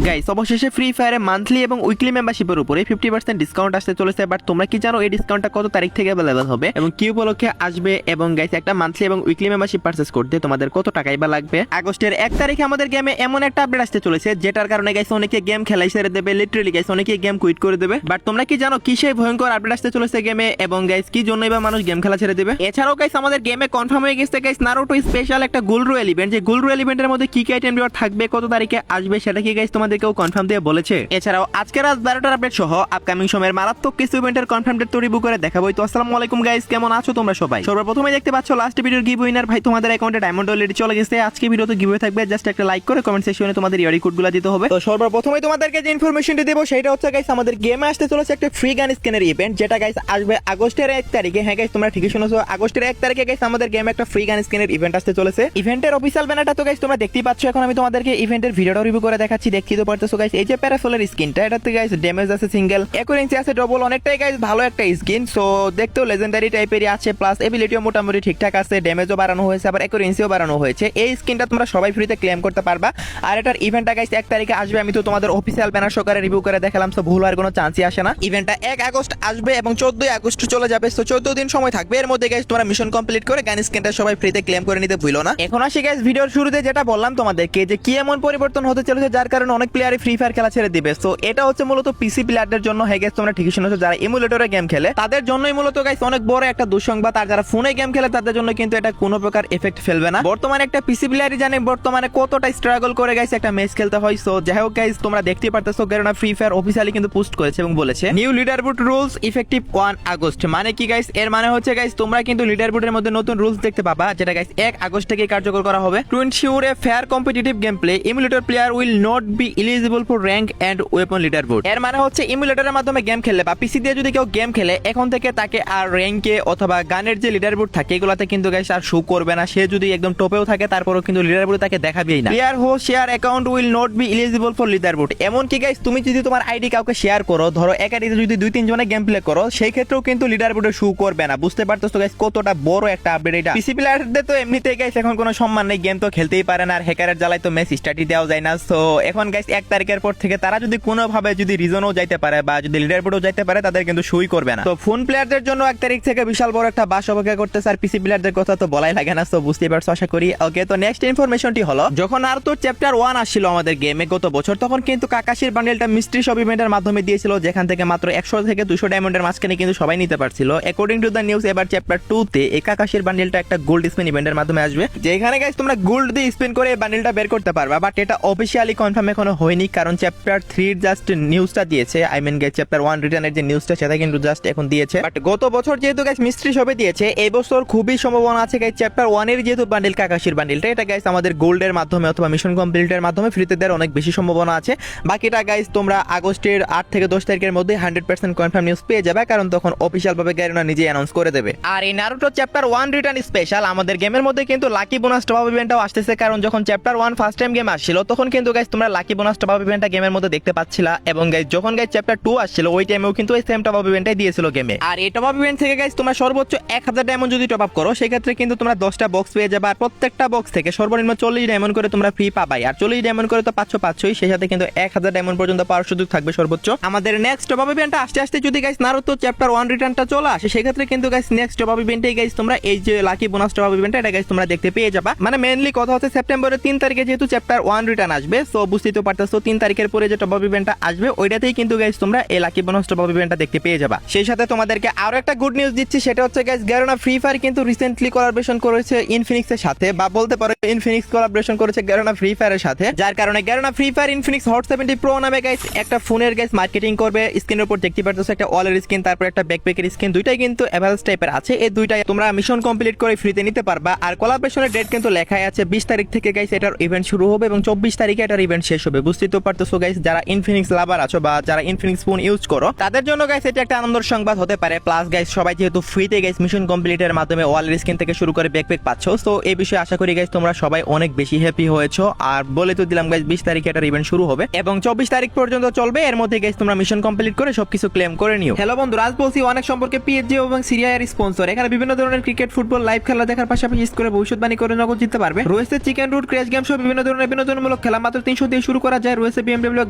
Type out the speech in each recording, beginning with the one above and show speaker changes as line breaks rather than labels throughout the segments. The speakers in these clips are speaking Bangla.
গাইস অবশেষে ফ্রি ফায়ারে মান্থলি এবং উইকলি মেম্বারশিপের উপরে 50% ডিসকাউন্ট আসতে চলেছে। বাট তোমরা কি জানো এই ডিসকাউন্টটা কত তারিখ থেকে অ্যাভেলেবল হবে এবং কি উপলক্ষে আসবে? এবং গাইস একটা মান্থলি এবং উইকলি মেম্বারশিপ পারচেজ করতে তোমাদের কত টাকাই বা লাগবে? আগস্টের 1 তারিখে আমাদের গেমে এমন একটা আপডেট আসতে চলেছে যেটার কারণে গাইস অনেকে গেম খেলাই ছেড়ে দেবে, লিটারালি গাইস অনেকে গেম কুইট করে দেবে। বাট তোমরা কি জানো কি সেই ভয়ঙ্কর আপডেট আসতে চলেছে গেমে এবং গাইস কি জন্যই বা মানুষ গেম খেলা ছেড়ে দেবে? এছাড়াও গাইস আমাদের গেমে কনফার্ম হয়ে গেছে গাইস নারুটো স্পেশাল একটা গোল্ড রয়্যাল ইভেন্ট, যে গোল্ড রয়্যাল ইভেন্টের মধ্যে কি কি আইটেম রিওয়ার্ড থাকবে, কত তারিখে আসবে সেটা কি গাইস তোমাদেরকেও কনফার্ম দিয়ে বলেছে। এছাড়াও আজকে রাত 12টার আপডেট সহ আপকামিং সময়ের মারাত্মক কিছু ইভেন্টের কনফার্ম ডেট তো রিভিউ করে দেখাবো। তো আসসালামু আলাইকুম গাইস, কেমন আছো তোমরা সবাই? সর্বপ্রথমে দেখতে পাচ্ছ লাস্ট ভিডিওর গিভ উইনার ভাই তোমাদের অ্যাকাউন্টে ডায়মন্ড অলরেডি চলে গেছে। আজকে ভিডিওতে গিভওয়ে থাকবে, জাস্ট একটা লাইক করে কমেন্ট সেকশনে তোমাদের ইয়ারি কোডগুলো দিতে হবে। তো সর্বপ্রথমে তোমাদেরকে যে ইনফরমেশনটি দেব সেটা হচ্ছে গাইস আমাদের গেমে আসতে চলেছে একটা ফ্রি গান স্ক্যানের ইভেন্ট, যেটা গাইস আসবে আগস্টের 1 তারিখে। হ্যাঁ গাইস তোমরা ঠিকই শুনেছো, আগস্টের 1 তারিখে গাইস আমাদের গেমে একটা ফ্রি গান স্ক্যানের ইভেন্ট আসতে চলেছে। ইভেন্টের অফিশিয়াল ব্যানারটা তো গাইস তোমরা দেখতেই পাচ্ছ। এখন আমি তোমাদেরকে ইভেন্টের ভিডিওটা রিভিউ করে দেখাচ্ছি, দেখতেই তো পারতেছো গাইস। এই যে প্যারাসোলের স্কিনটা, এটাতে গাইস ড্যামেজ আছে সিঙ্গেল, অ্যাকুরেন্সি আছে ডবল, অনেকটাই গাইস ভালো একটা স্কিন। সো দেখতেও লেজেন্ডারি টাইপেরই আছে, প্লাস এবিলিটিও মোটামুটি ঠিকঠাক আছে, ড্যামেজও বাড়ানো হয়েছে, আবার অ্যাকুরেন্সিও বাড়ানো হয়েছে। এই স্কিনটা তোমরা সবাই ফ্রিতে ক্লেম করতে পারবা। আর এটার ইভেন্টটা গাইস 1 তারিখে আসবে, আমি তো তোমাদের অফিশিয়াল ব্যানার সহকারে রিভিউ করে দেখালাম, সো ভুল হওয়ার কোনো চান্সই আসে না। ইভেন্টটা 1 আগস্ট আসবে এবং 14 আগস্ট চলে যাবে, সো 14 দিন সময় থাকবে। এর মধ্যে গাইস তোমরা মিশন কমপ্লিট করে গান স্কিনটা সবাই ফ্রিতে ক্লেম করে নিতে ভুলো না। এখন আসি গাইস ভিডিওর শুরুতে যেটা বললাম তোমাদেরকে, যে কি এমন পরিবর্তন হতে চলেছে যার কারণে অনেক প্লেয়ারই ফ্রি ফায়ার খেলা ছেড়ে দিবে। সো এটা হচ্ছে মূলত পিসি প্লেয়ারদের জন্য। হ্যাঁ গাইস তোমরা ঠিকই শুনেছো, যারা এমুলেটরে গেম খেলে তাদের জন্যই মূলত গাইস অনেক বড় একটা দুঃসংবাদ। আর যারা ফোনে গেম খেলে তাদের জন্য কিন্তু এটা কোনো প্রকার এফেক্ট ফেলবে না। বর্তমানে একটা পিসি প্লেয়ারই জানে বর্তমানে কতটা স্ট্রাগল করে গাইস একটা ম্যাচ খেলতে হয়। সো যাই হোক গাইস তোমরা দেখতেই পারতেছো, কারণ ফ্রি ফায়ার অফিসিয়ালি কিন্তু পোস্ট করেছে এবং বলেছে new leaderboard rules effective 1 August. মানে কি গাইস? এর মানে হচ্ছে গাইস তোমরা কিন্তু লিডারবোর্ডের মধ্যে নতুন রুলস দেখতে পাবা, যেটা গাইস 1 আগস্ট থেকে কার্যকর করা হবে। To ensure a fair competitive gameplay, emulator player will not be eligible for rank and weapon leaderboard. এর মানে হচ্ছে এমুলেটরের মাধ্যমে গেম খেললে বা পিসি দিয়ে যদি কেউ গেম খেলে, এখন থেকে তাকে আর র্যাঙ্কে অথবা গানের যে লিডারবোর্ড থাকে এগুলাতে কিন্তু গাইস আর শো করবে না। সে যদি একদম টপেও থাকে তারপরেও কিন্তু লিডারবোর্ডে তাকে দেখাবেই না। প্লেয়ার হো share account will not be eligible for leaderboard. এমন কি গাইস তুমি যদি তোমার আইডি কাউকে শেয়ার করো, ধরো এক আইডিতে যদি 2-3 জনে গেম প্লে করো, সেই ক্ষেত্রেও কিন্তু লিডারবোর্ডে শো করবে না। বুঝতে পারতেছো গাইস কতটা বড় একটা আপডেট এটা। পিসি প্লেয়ারদের তো এমনিতেই গাইস এখন কোনো সম্মান নেই, গেম তো খেলতেই পারে না, আর হ্যাকারের জ্বালায় তো ম্যাচ স্টার্টই দেওয়া যায় না। সো এখন গাইস 1 তারিখের পর থেকে তারা যদি কোনোভাবে যদি রিজনও যাইতে পারে বা যদি লিডারবোর্ডও যাইতে পারে, তাদের কিন্তু শোই করবে না। তো ফোন প্লেয়ারদের জন্য 1 তারিখ থেকে বিশাল বড় একটা বাস অপেক্ষা করতেছে, আর পিসি প্লেয়ারদের কথা তো বলাই লাগে না। সো বুঝতেই পারছো আশা করি। ওকে, তো নেক্সট ইনফরমেশনটি হলো, যখন নারুতো চ্যাপ্টার 1 আসছিল আমাদের গেমে গত বছর, তখন কিন্তু কাকাশির বান্ডেলটা মিস্ট্রি শপ ইভেন্টের মাধ্যমে দিয়েছিল, যেখান থেকে মাত্র 100 থেকে 200 ডায়মন্ডের মাঝখানে কিন্তু সবাই নিতে পারছিল। অ্যাকর্ডিং টু দ্য নিউজ, এবার চ্যাপ্টার 2 তে এই কাকাশির বান্ডেলটা একটা গোল্ড স্পিন ইভেন্টের মাধ্যমে আসবে, যেখানে গাইস তোমরা গোল্ড দিয়ে স্পিন করে এই বান্ডেলটা বের করতে পারবা। বাট এটা অফিশিয়ালি কনফার্ম এখনো হয়নি, কারণ চ্যাপ্টার 3 এর জাস্ট নিউজটা দিয়েছে। আই মিন গাইস চ্যাপ্টার 1 রিটার্নের যে নিউজটা সেটা কিন্তু জাস্ট এখন দিয়েছে। বাট গত বছর যেহেতু গাইস মিস্ট্রি শপে দিয়েছে, এই বছর খুবই সম্ভাবনা আছে গাইস চ্যাপ্টার 1 এর যেহেতু বান্ডেল কাকাশির বান্ডেলটা, এটা গাইস আমাদের গোল্ডের মাধ্যমে অথবা মিশন কমপ্লিটের মাধ্যমে ফ্রিতে দেওয়ার অনেক বেশি সম্ভাবনা আছে। বাকিটা গাইস তোমরা আগস্টের 8 থেকে 10 তারিখের মধ্যে 100% কনফার্ম নিউজ পেয়ে যাবে, কারণ তখন অফিশিয়াল ভাবে গারিনা নিজে অ্যানাউন্স করে দেবে। আর এই নারুটো চ্যাপ্টার 1 রিটার্ন স্পেশাল আমাদের গেমের মধ্যে কিন্তু লাকি বোনাস টপ আপ ইভেন্টটাও আসতেছে, কারণ যখন চ্যাপ্টার 1 ফার্স্ট টাইম গেম আসছিল তখন কিন্তু গাইস তোমরা লাকি বোনাস টপ আপ ইভেন্টটা গেমের মধ্যে দেখতে পাচ্ছিলা, এবং গাইস যখন গাইস চ্যাপ্টার 2 আসছিল ওই টাইমেও কিন্তু এই সেম টপ আপ ইভেন্টটাই দিয়েছিল গেমে। আর এই টপ আপ ইভেন্ট থেকে গাইস তোমরা সর্বোচ্চ 1000 ডায়মন্ড যদি টপ আপ করো, সেই ক্ষেত্রে কিন্তু তোমরা 10টা বক্স পেয়ে যাবে, আর প্রত্যেকটা বক্স থেকে সর্বনিম্ন 40 ডায়মন্ড করে তোমরা ফ্রি পাবাই। আর 40 ডায়মন্ড করে তো 500 সেই সাথে কিন্তু 1000 ডায়মন্ড পর্যন্ত পাওয়ার সুযোগ থাকবে সর্বোচ্চ। আমাদের নেক্সট টপ আপ ইভেন্টটা আসতে যদি গাইস নারুতো চ্যাপ্টার 1 রিটার্নটা চলে আসে, সেই ক্ষেত্রে কিন্তু গাইস নেক্সট টপ আপ ইভেন্টেই গাইস তোমরা এই যে লাকি বোনাস টপ আপ ইভেন্টটা এটা গাইস তোমরা দেখতে পেয়ে যাবা। মানে মেইনলি কথা হচ্ছে সেপ্টেম্বরের 3 তারিখে যেহেতু চ্যাপ্টার 1 রিটার্ন আসবে, সো বুঝতেই তো পারতেছো 3 তারিখের পরে যে টপ আপ ইভেন্টটা আসবে ওইটাতেই কিন্তু গাইস তোমরা এই লাকি বোনাস টপ আপ ইভেন্টটা দেখতে পেয়ে যাবা। সেই সাথে তোমাদেরকে আরো একটা গুড নিউজ দিচ্ছি, সেটা হচ্ছে গাইস গারিনা ফ্রি ফায়ার কিন্তু রিসেন্টলি কোলাবোরেশন করেছে ইনফিনিক্সের সাথে, বা বলতে পারো ইনফিনিক্স কোলাবোরেশন করেছে গারিনা ফ্রি ফায়ারের সাথে, যার কারণে Garena free fire Infinix hot 70 pro নামে গাইস একটা ফোনের গাইস মার্কেটিং করবে। স্ক্রিনের উপর দেখতে পারতেছো একটা ওয়ালের স্কিন, তারপর একটা ব্যাকপ্যাকের স্কিন, দুইটাই কিন্তু এভারেজ টাইপের আছে। এই দুইটাই তোমরা মিশন কমপ্লিট করে ফ্রিতে নিতে পারবা। আর কোলাবোরেশনের ডেট কিন্তু লেখাই আছে 20 তারিখ থেকে গাইস এটার ইভেন্ট শুরু হবে এবং 24 তারিখে এটার ইভেন্ট শেষ হবে। বুঝতেই তো পারতেছো গাইস, যারা ইনফিনিক্স লাভার আছো বা যারা ইনফিনিক্স ফোন ইউজ করো তাদের জন্য গাইস এটা একটা আনন্দের সংবাদ হতে পারে। প্লাস গাইস সবাই যেহেতু ফ্রিতে গাইস মিশন কমপ্লিটের মাধ্যমে ওয়ালের স্কিন থেকে শুরু করে ব্যাকপ্যাক পাচ্ছো, তো এই বিষয়ে আশা করি গাইস তোমরা সবাই অনেক বেশি হ্যাপি হয়েছো। আর বলে তো দিলাম গাইস 20 তারিখে এটার ইভেন্ট শুরু হবে এবং 24 তারিখ পর্যন্ত চলবে। এর মধ্যে গাইস তোমরা মিশন কমপ্লিট করে সবকিছু ক্লেম করে নিও। হ্যালো বন্ধুরা, আজ বলছি অনেক সম্পর্কে পিএসজি এবং সিরিয়ার স্পন্সর। এখানে বিভিন্ন ধরনের ক্রিকেট, ফুটবল লাইভ খেলা দেখার পাশাপাশি করে ভবিষ্যৎবাণী করে নগদ জিততে পারবে। রয়েছে চিকেন রুট, ক্র্যাশ গেম সহ বিভিন্ন ধরনের বিনোদনমূলক খেলা মাত্র 300 দিয়ে শুরু করা যায়, রয়েছে BMW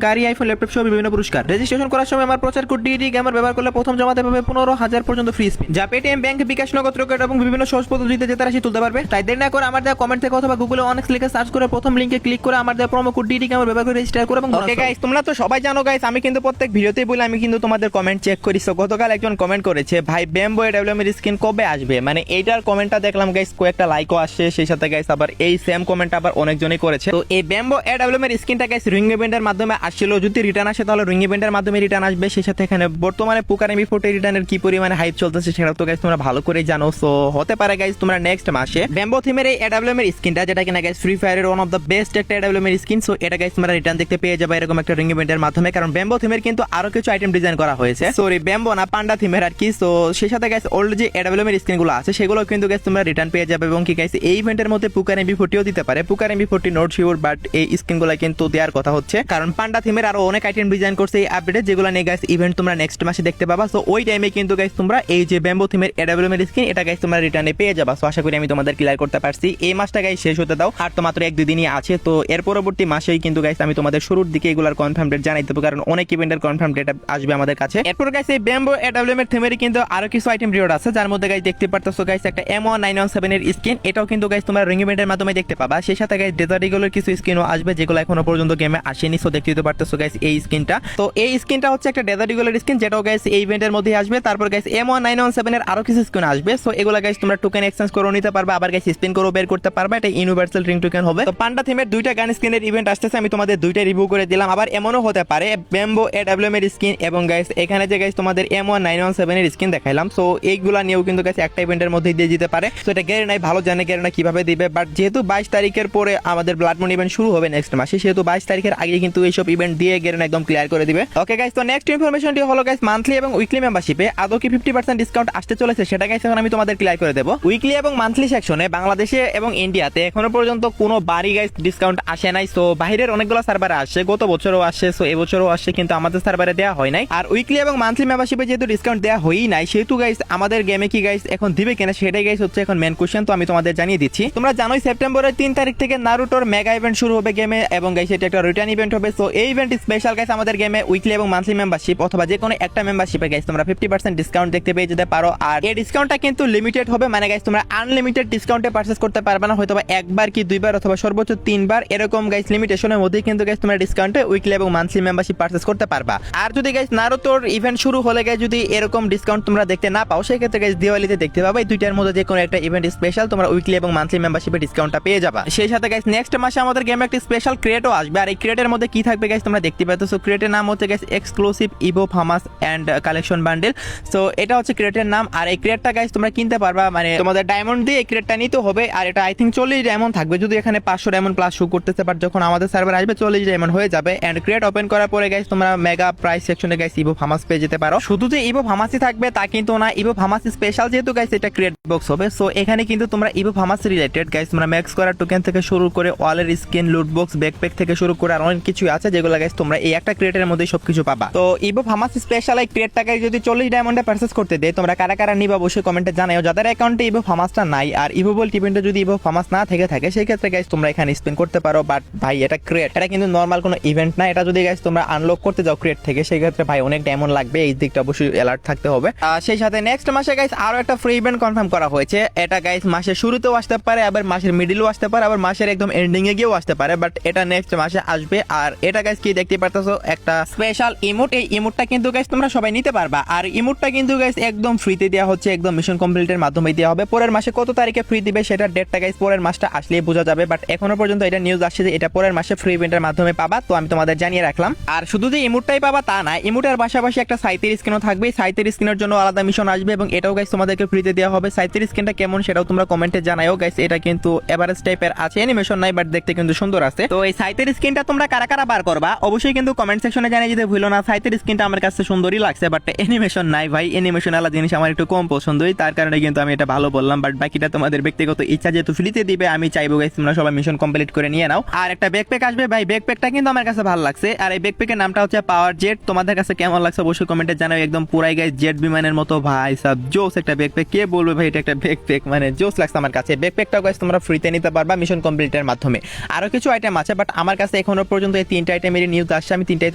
গাড়ি, আইফোন, ল্যাপটপ সহ বিভিন্ন পুরস্কার। রেজিস্ট্রেশন করার সময় আমার প্রচার কোড ডিডি গেমার ব্যবহার করলে প্রথম জমাতে পাবে 15,000 পর্যন্ত ফ্রি স্পিন, যা পেটিএম, ব্যাংক, বিকাশ, নগদ, রকেট এবং বিভিন্ন সহজ পদ্ধতিতে জেতা রাশি তুলতে পারবে। তাই দেরি না করে আমার দেওয়া কমেন্ট থেকে অথবা গুগলে অনেক লিখে সার্চ করে প্রথম লিংকে ক্লিক করে আমার দেওয়া প্রোমো কোড ডিডি গেমার ব্যবহার করে রেজিস্টার করে এবং ওকে গাইস, তোমরা তো সবাই জানো গাইস, আমি কিন্তু প্রত্যেক ভিডিওতেই বলি আমি কিন্তু তোমাদের কমেন্ট চেক করি। সো গতকাল একজন কমেন্ট করেছে, ভাই ব্যাম্বো এডব্লিউএম এর স্কিন কবে আসবে, মানে এইটার কমেন্টটা দেখলাম গাইস, কয়েকটা লাইকও আসছে, সেই সাথে গাইস আবার এই সেম কমেন্ট আবার অনেকজনই করেছে। তো এই ব্যাম্বো এডব্লিউএম এর স্কিনটা গাইস রিং ইভেন্টের মাধ্যমে আসছিল, যদি রিটার্ন আসে তাহলে রিং ইভেন্টের মাধ্যমে রিটার্ন আসবে। সেই সাথে এখানে বর্তমানে পুকার এমবি40 রিটার্নের কি পরিমাণে হাইপ চলতেছে সেটা তো গাইস তোমরা ভালো করে জানো। সো হতে পারে গাইস তোমরা নেক্সট মাসে ব্যাম্বো থিমের এই এডব্লিউএম এর স্কিনটা, যেটা কিনা গাইস ফ্রি ফায়ারের ওয়ান অফ দ্য বেস্ট একটা এডব্লিউএম এর স্কিন, সো এটা গাইস তোমরা রিটার্ন দেখতে পেয়ে যাবে এরকম একটা রিং ইভেন্টের মাধ্যমে। কারণ ব্যাম্বো থিমের কিন্তু আরো কিছু আইটেম ডিজাইন করা হয়েছে, সরি ব্যাম্বো না, পান্ডা থিমের আর কি। সো সেই সাথে গাইস ওল্ড যে এডব্লিউএম এর স্কিনগুলো আছে সেগুলো কিন্তু গাইস তোমরা রিটার্ন পেয়ে যাবে। এবং কি গাইস এই ইভেন্টের মধ্যে পুকার এমবি40ও দিতে পারে, পুকার এমবি40 নট শিওর, বাট এই স্কিনগুলো কিন্তু দেওয়ার কথা হচ্ছে, কারণ পান্ডা থিমের আরো অনেক আইটেম ডিজাইন করছে এই আপডেটে, যেগুলো নিয়ে গাইস ইভেন্ট তোমরা নেক্সট মাসে দেখতে পাবা। সো ওই টাইমে কিন্তু গাইস তোমরা এই যে ব্যাম্বো থিমের এডব্লিউএম এর স্কিন এটা গাইস তোমরা রিটার্নে পেয়ে যাবা। সো আশা করি আমি তোমাদের ক্লিয়ার করতে পারছি। এই মাসটা গাইস শেষ হতে দাও, আর তো মাত্র 1-2 দিনই আছে। তো এর পরবর্তী মাসেই কিন্তু গাইস আমি তোমাদের শুরুর দিকে এগুলার কনফার্ম ডেট জানাই দেবো, কারণ অনেক ইভেন্টের কনফার্ম ডেট আসবে আমাদের কাছে। এরপর গাইস এই ব্যাম্বো এডব্লিউএম এর থিমেরই কিন্তু আরো কিছু আইটেম রিওয়ার্ড আছে, যার মধ্যে গাইস দেখতে পারতেছো গাইস একটা M1917 এর স্কিন, এটাও কিন্তু গাইস তোমরা রিং ইভেন্টের মাধ্যমে দেখতে পাবা। সেই সাথে গাইস ডেজার্ট ইগলের কিছু স্কিনও আসবে, যেগুলো এখনো পর্যন্ত গেমে আসেনি। সো দেখতে পারতেছো গাইস এই স্কিনটা, তো এই স্কিনটা হচ্ছে একটা ডেজার্ট ইগলের স্কিন, যেটাও গাইস এই ইভেন্টের মধ্যে আসবে। তারপর গাইস M1917 এর আরো কিছু স্কিন আসবে, সো এগুলো গাইস তোমরা টোকেন এক্সচেঞ্জ করে নিতে পারবে, আবার গাইস স্পিন করে বের করতে পারবে। এটা ইউনিভার্সাল রিং টোকেন হবে। তো পান্ডা থিমের দুইটা গান স্কিনের ইভেন্ট আসতেছে, আমি তোমাদের দুইটা রিভিউ করে দিলাম। আবার এমনও হতে পারে ব্যাম্বো এডব্লিউএম এর স্কিন এবং গাইস এখানে যে গাইস তোমাদের M1917 এর স্কিন দেখাইলাম, সো এইগুলা নিয়েও কিন্তু গাইস একটা ইভেন্টের মধ্যে দিয়ে দিতে পারে। সো এটা গ্যারান্টি নাই, ভালো জানে গ্যারান্টি কিভাবে দিবে, বাট যেহেতু 22 তারিখের পরে আমাদের ব্লাড মুন ইভেন্ট শুরু হবে নেক্সট মাসে, সেহেতু 22 তারিখের আগে কিন্তু এইসব ইভেন্ট দিয়ে গ্যারান্টি একদম ক্লিয়ার করে দিবে। ওকে গাইস, তো নেক্সট ইনফরমেশনটি হলো গাইস মান্থলি এবং উইকলি মেম্বারশিপে আদৌ কি 50% ডিসকাউন্ট আসতে চলেছে সেটা গাইস এখন আমি তোমাদের ক্লিয়ার করে দেব। উইকলি এবং মান্থলি সেকশনে বাংলাদেশে এবং ইন্ডিয়াতে এখনো পর্যন্ত কোনো বারই গাইস ডিসকাউন্ট আসে নাই। সো বাইরের অনেকগুলো সার্ভারে আসছে, গত বছরও আসছে, সো এবছরও আসছে, কিন্তু আমাদের সার্ভারে দেওয়া হয় নাই। আর উইকলি এবং মান্থলি মেম্বারশিপে যেহেতু ডিসকাউন্ট দেওয়া হয়ই নাই, সেহেতু গাইস আমাদের গেমে কি গাইস এখন দিবে কিনা সেটাই গাইস হচ্ছে এখন মেন কোশ্চেন। তো আমি তোমাদের জানিয়ে দিচ্ছি, তোমরা জানোই সেপ্টেম্বরের 3 তারিখ থেকে নারুটোর মেগা ইভেন্ট শুরু হবে গেমে, এবং গাইস এটা একটা রিটার্ন ইভেন্ট হবে। সো এই ইভেন্ট স্পেশাল গাইস আমাদের গেমে উইকলি এবং মান্থলি মেম্বারশিপ অথবা যে কোনো একটা মেম্বারশিপে গাইস তোমরা 50% ডিসকাউন্ট দেখতে পেয়ে যেতে পারো। আর এই ডিসকাউন্টটা কিন্তু লিমিটেড হবে, মানে গাইস তোমরা আনলিমিটেড ডিসকাউন্টে পারচেজ করতে পারবে না, হয়তো একবার কি দুইবার অথবা সর্বোচ্চ 3বার এরকম গাইস লিমিটেশনের মধ্যে কিন্তু গাইস তোমরা ডিসকাউন্টে উইকলি এবং মান্থলি মেম্বারশিপ পারচেজ করতে পারবা। আর যদি গাইস নারুতোর ইভেন্ট শুরু হলে গাইস যদি এরকম ডিসকাউন্ট তোমরা দেখতে না পাও, সেই ক্ষেত্রে গাইস দিওয়ালিতে দেখতে পাবা। এই দুইটার মধ্যে যে কোনো একটা ইভেন্ট স্পেশাল তোমরা উইকলি এবং মান্থলি মেম্বারশিপে ডিসকাউন্টটা পেয়ে যাবা। সেই সাথে গাইস নেক্সট মাসে আমাদের গেমে একটা স্পেশাল ক্রিয়েটও আসবে, আর এই ক্রিয়েটের মধ্যে কি থাকবে গাইস তোমরা দেখতে পাচ্ছ। সো ক্রিয়েটের নাম হচ্ছে guys exclusive Evo FAMAS and collection bundle. So এটা হচ্ছে ক্রিয়েটের নাম, আর এই ক্রিয়েটটা গাইস তোমরা কিনতে পারবা, মানে তোমাদের ডায়মন্ড দিয়ে এই ক্রিয়েটটা নিতে হবে। আর এটা আই থিঙ্ক 40 ডায়মন্ড থাকবে, যদি এখানে 500 ডায়মন্ড প্লাস শো করতেছে, বাট যখন আমাদের সার্ভার আসবে 40 ডায়মন্ড হয়ে যাবে। এন্ড ক্রিয়েট ওপেন করার পরে গাইস তোমরা মেগা প্রাইস সেকশনে গাইস ইভো ফামাস পেয়ে যেতে পারো। শুধু যে ইভো ফামাসি থাকবে তা কিন্তু না, ইভো ফামাসি স্পেশাল যেহেতু গাইস এটা ক্রিয়েট বক্স হবে। সো এখানে কিন্তু তোমরা ইভো ফামাসি রিলেটেড গাইস তোমরা ম্যাক্স করার টোকেন থেকে শুরু করে ওয়ালের স্কিন, লুট বক্স, ব্যাকপ্যাক থেকে শুরু করে আর অনেক কিছু আছে, যেগুলো গাইস তোমরা এই একটা ক্রিয়েটের মধ্যে সবকিছু পাবা। তো ইভো ফামাসি স্পেশাল এই ক্রিয়েটটাকে যদি 40 ডায়মন্ডে পারচেজ করতে দেয়, তোমরা কারা কারা নিবা অবশ্যই কমেন্টে জানাও, যাদের অ্যাকাউন্টে ইভো ফামাসটা নাই। আর ইভো বল ইভেন্টে যদি ইভো ফামাস না থেকে থাকে, সেই ক্ষেত্রে গাইস তোমরা এখানে স্পিন করতে পারো। বাট ভাই এটা ক্রিয়েট, এটা কিন্তু নরমাল কোনো ইভেন্ট না। এটা যদি গাইস তোমরা আনলক করতে যাও ক্রিয়েট থেকে, সেই ক্ষেত্রে ভাই অনেক ডায়মন্ড লাগবে, এই দিকটা অবশ্যই অ্যালার্ট থাকতে হবে। সেই সাথে নেক্সট মাসে গাইস আরো একটা ফ্রি ইভেন্ট কনফার্ম করা হয়েছে। এটা গাইস মাসের শুরুতেও আসতে পারে, আবার মাসের মিডিলেও আসতে পারে, আবার মাসের একদম এন্ডিং এ গিয়েও আসতে পারে, বাট এটা নেক্সট মাসে আসবে। আর এটা গাইস কি দেখতে পারতেছো একটা স্পেশাল ইমোট, এই ইমোটটা কিন্তু গাইস তোমরা সবাই নিতে পারবা। আর ইমোটটা কিন্তু গাইস একদম ফ্রিতে দেওয়া হচ্ছে, একদম মিশন কমপ্লিটের মাধ্যমে দেওয়া হবে। পরের মাসে কত তারিখে ফ্রি দিবে সেটা ডেটটা গাইস পরের মাসটা আসলেই বোঝা যাবে, বাট এখনো পর্যন্ত এটা নিউজ আসছে যে এটা পরের মাসে ফ্রি ইভেন্টের মাধ্যমে পাবা। তো আমি তোমাদের জানিয়ে রাখলাম। আর শুধু যে ইমোটটাই পাবা তা না, ইমোটের পাশাপাশি একটা সাইতের স্কিনও থাকবে, সাইতের স্কিনের জন্য আলাদা মিশন আসবে, এবং এটাও গাইস তোমাদেরকে ফ্রিতে দেওয়া হবে। সাইতের স্কিনটা কেমন সেটাও তোমরা কমেন্টে জানাও গাইস। এটা কিন্তু এভারেজ টাইপের আছে, অ্যানিমেশন নাই, বাট দেখতে কিন্তু সুন্দর আছে। তো এই সাইতের স্কিনটা তোমরা কারা কারা বার করবা অবশ্যই কিন্তু কমেন্ট সেকশনে জানিয়ে দিতে ভুলো না। সাইতের স্কিনটা আমার কাছে সুন্দরই লাগছে, বাট অ্যানিমেশন নাই ভাই, অ্যানিমেশন আলাদা জিনিস আমার একটু কম পছন্দই, তার কারণে কিন্তু আমি এটা ভালো বললাম। বাট বাকিটা তোমাদের ব্যক্তিগত ইচ্ছা, যেহেতু ফ্রিতে দিবে আমি চাইবো গাইস তোমরা সবাই মিশন কমপ্লিট করে নিয়ে নাও। আর একটা ব্যাকপ্যাক আসবে ভাই, ব্যাকপ্যাকটা কিন্তু আমার কাছে ভালো লাগছে। আর এই ব্যাকপ্যাকের নামটা হচ্ছে পাওয়ার জেট। তোমাদের কাছে কেমন লাগছে অবশ্যই কমেন্টে জানাও। একদম পুরাই গাইস জেট বিমানের মতো ভাই সব জোস একটা ব্যাকপ্যাক, কে বলবে ভাই এটা একটা ব্যাকপ্যাক, মানে জোস লাগছে আমার কাছে। ব্যাকপ্যাকটা গাইস তোমরা ফ্রিতে নিতে পারবা মিশন কমপ্লিটের মাধ্যমে। আরো কিছু আইটেম আছে, বাট আমার কাছে এখনো পর্যন্ত এই 3টা আইটেমের নিউজ আসছে, আমি 3টাই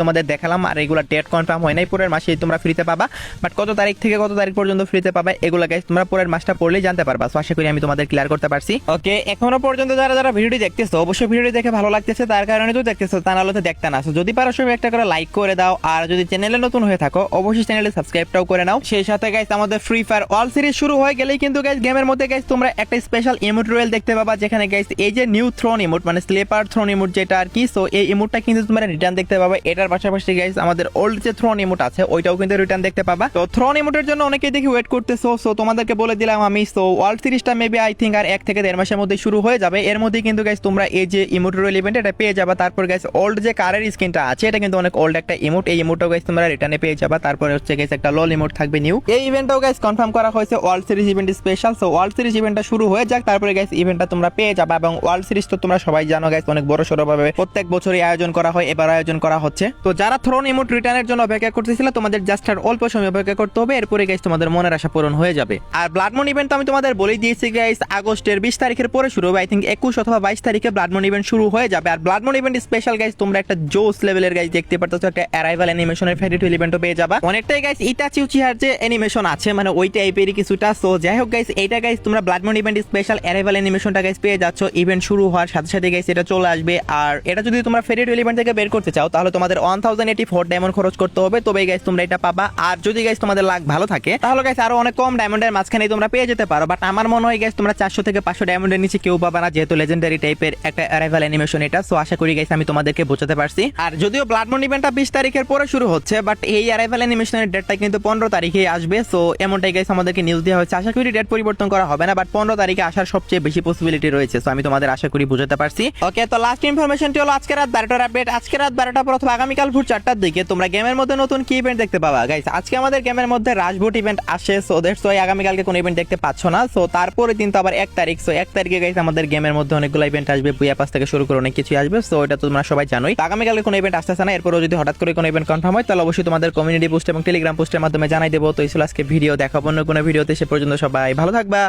তোমাদের দেখালাম, আর এগুলা ডেট কনফার্ম হয় নাই, পরের মাসে তোমরা ফ্রিতে পাবা, বাট কত তারিখ থেকে কত তারিখ পর্যন্ত ফ্রিতে পাবা এগুলা গাইস তোমরা পরের মাসটা পড়লেই জানতে পারবা। সো আশা করি আমি তোমাদের ক্লিয়ার করতে পারছি। ওকে, এখনো পর্যন্ত যারা যারা ভিডিওটি দেখতেছো অবশ্যই ভিডিওটি দেখে ভালো লাগতেছে, তার কারণে তো দেখতেছো, তা নাহলে তো দেখতে না। সো যদি পারো সবাই একটা করে লাইক করে দাও, আর যদি চ্যানেলে নতুন হয়ে থাকো অবশ্যই চ্যানেলে সাবস্ক্রাইবটাও করে নাও। সেই সাথে গাইস আমাদের ফ্রি ফায়ার অল সিরিজ শুরু হয়ে গেলেই কিন্তু গাইস গেমের মধ্যে গাইস তোমরা একটা স্পেশাল ইমোট রয়েল দেখতে পাবা, যেখানে গাইস এই যে নিউ থ্রোন ইমোট মানে স্লেপার থ্রোন ইমোট যেটা আর কি, সো এই ইমোটটা কিন্তু তোমরা রিটার্ন দেখতে পাবা। এটার পাশাপাশি গাইস আমাদের ওল্ড যে থ্রোন ইমোট আছে ওইটাও কিন্তু রিটার্ন দেখতে পাবা। তো থ্রোন ইমোটের জন্য অনেকেই দেখি ওয়েট করতেছো, সো তোমাদেরকে বলে দিলাম আমি, সো ওয়ার্ল্ড সিরিজটা মেবি আই থিঙ্ক আর 1 থেকে 1.5 মাসের মধ্যে শুরু হয়ে যাবে। এর মধ্যে কিন্তু গাইস তোমরা এই যে ইমোট রয়েল ইভেন্ট এটা পেয়ে যাবা। তারপর গাইস ওল্ড যে কারের স্কিনটা আছে এটা কিন্তু অনেক ওল্ড একটা ইমোট, এই ইমোটটাও গাইস তোমরা রিটার্নে পেয়ে যাবা। তারপরে হচ্ছে গাইস একটা লল ইমোট থাকবে নিউ। এই ইভেন্টটাও গাইস কনফার্ম করা হয়েছে world series event special. So world series ইভেন্টটা শুরু হয়ে যাক, তারপরে গাইস ইভেন্টটা তোমরা পেয়ে যাবা। এবং ওয়ার্ল্ড সিরিজ তো তোমরা সবাই জানো গাইস অনেক বড় সড়ো ভাবে প্রত্যেক বছরই আয়োজন করা হয়, এবার আয়োজন করা হচ্ছে। তো যারা থ্রোন ইমোট রিটার্নের জন্য অপেক্ষা করতেছিল তোমাদের জাস্ট আর অল্প সময় অপেক্ষা করতে হবে, এরপরে গাইস তোমাদের মনের আশা পূরণ হয়ে যাবে। আর ব্লাড মুন ইভেন্ট তো আমি তোমাদের বলেই দিয়েছি গাইস আগস্টের 20 তারিখের পরে শুরু হবে, আই থিঙ্ক 21 অথবা 22 তারিখে ব্লাড মুন ইভেন্ট শুরু হয়ে যাবে। আর blood moon event special guys তোমরা একটা জোস লেভেলের গাইস দেখতে পারতেছো, একটা অ্যারাইভাল অ্যানিমেশনের ফেরিটেল ইভেন্টও পেয়ে যাবা। অনেকটাই গাইস ইটাচি উচিহার যে অ্যানিমেশন আছে মানে ওই টাইপেরই কিছুটা। সো যাই হোক গাইস এইটা গাইস তোমরা blood moon event special arrival অ্যানিমেশনটা গাইস পেয়ে যাচ্ছ ইভেন্ট শুরু হওয়ার সাথে সাথে গাইস এটা চলে আসবে। আর এটা যদি তোমরা ফেরিটেল ইভেন্ট থেকে বের করতে চাও তাহলে তোমাদের 1084 ডায়মন্ড খরচ করতে হবে, তবেই গাইস তোমরা এটা পাবা। আর যদি গাইস তোমাদের লাক ভালো থাকে তাহলে গাইস আরো অনেক কম ডায়মন্ডের মাঝখানে তোমরা পেয়ে যেতে পারো। বাট আমার মনে হয় গাইস তোমরা 400 থেকে 500 ডায়মন্ডের নিচে কেউ পাবা না, যেহেতু লেজেন্ডারি টাইপের একটা অ্যারাইভাল অ্যানিমেশন এটা। সো আশা করি গাইস আমি তোমাদেরকে বোঝাতে পারছি। আর যদিও ব্লাড মুন ইভেন্টটা 20 তারিখের পরে শুরু হচ্ছে, বাট এই অ্যারাইভাল অ্যানিমেশনের ডেটটা কিন্তু 15 তারিখে আসবে। সো এমনটাই গাইস আমাদেরকে নিউজ দেওয়া হয়েছে, আশা করি ডেট পরিবর্তন করা হবে না, বাট 15 তারিখে আসার সবচেয়ে বেশি পসিবিলিটি রয়েছে। সো আমি তোমাদের আশা করি বোঝাতে পারছি। ওকে, তো লাস্ট ইনফরমেশনটি হলো আজকে রাত 12টার আপডেট। আজকে রাত 12টা পর অথবা আগামীকাল ভোর 4টার দিকে তোমরা গেমের মধ্যে নতুন কি ইভেন্ট দেখতে পাবা গাইস। আজকে আমাদের গেমের মধ্যে রাজভোট ইভেন্ট আসে, সো দ্যাটস ওয়াই আগামীকালকে কোনো ইভেন্ট দেখতে পাচ্ছ না। সো তারপরে দিন তো আবার 1 তারিখ, সো 1 তারিখে গাইস আমাদের গেমের মধ্যে অনেকগুলো ইভেন্ট আসবে, বুয়া পাস থেকে শুরু করে অনেক কিছু আসবে। সো এটা তো তোমরা সবাই জানোই। আগামীকালকে কোনো ইভেন্ট আসতেছে না, এরপরও যদি হঠাৎ করে কোনো ইভেন্ট কনফার্ম হয় তাহলে অবশ্যই তোমাদের কমিউনিটি পোস্ট এবং টেলিগ্রাম পোস্টের মাধ্যমে জানাই দেবো। তো এই ছিল আজকে ভিডিও, দেখাবো অন্য কোনো ভিডিওতে, সে পর্যন্ত সবাই ভালো থাকবা।